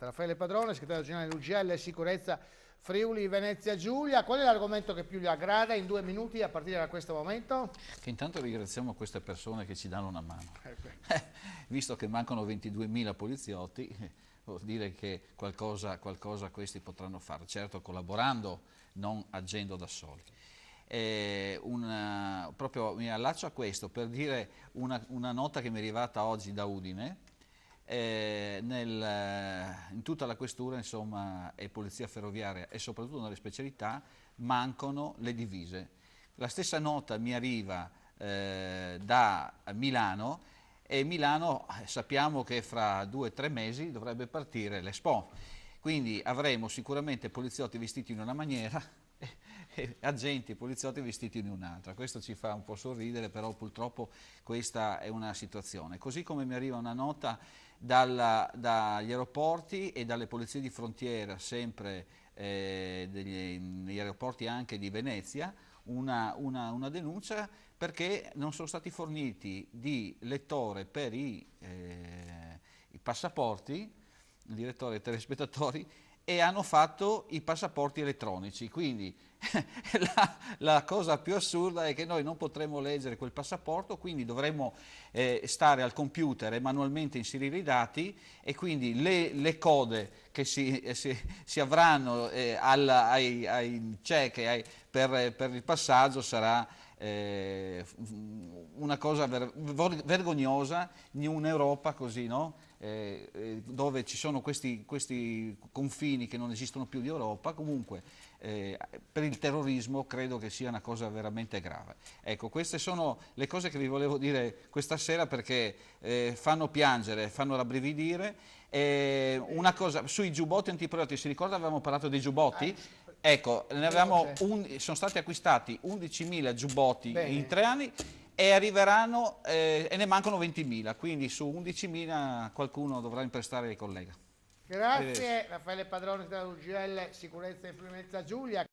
Raffaele Padrone, segretario generale dell'UGL Sicurezza Friuli Venezia Giulia. Qual è l'argomento che più gli aggrada in 2 minuti a partire da questo momento? Che intanto ringraziamo queste persone che ci danno una mano. Visto che mancano 22.000 poliziotti, vuol dire che qualcosa questi potranno fare, certo collaborando, non agendo da soli. Proprio mi allaccio a questo per dire una nota che mi è arrivata oggi da Udine. In tutta la questura, insomma, e polizia ferroviaria e soprattutto nelle specialità mancano le divise. La stessa nota mi arriva da Milano, e Milano sappiamo che fra 2 o 3 mesi dovrebbe partire l'Expo, quindi avremo sicuramente poliziotti vestiti in una maniera e agenti poliziotti vestiti in un'altra. Questo ci fa un po' sorridere, però purtroppo questa è una situazione. Così come mi arriva una nota dagli aeroporti e dalle polizie di frontiera, sempre negli aeroporti anche di Venezia, una denuncia perché non sono stati forniti di lettore per i passaporti, il direttore e i telespettatori, e hanno fatto i passaporti elettronici, quindi la cosa più assurda è che noi non potremo leggere quel passaporto, quindi dovremo stare al computer e manualmente inserire i dati, e quindi le code che si avranno ai check per il passaggio sarà una cosa vergognosa in un'Europa così, no? Dove ci sono questi confini che non esistono più di Europa. Comunque per il terrorismo credo che sia una cosa veramente grave. Ecco, queste sono le cose che vi volevo dire questa sera, perché fanno piangere, fanno rabbrividire. Una cosa sui giubbotti antiproiettili, si ricorda avevamo parlato dei giubbotti? Ecco, sono stati acquistati 11.000 giubbotti in 3 anni e arriveranno e ne mancano 20.000, quindi su 11.000 qualcuno dovrà imprestare ai colleghi. Grazie Raffaele Padrone dell'UGL Sicurezza e Influenza Giulia.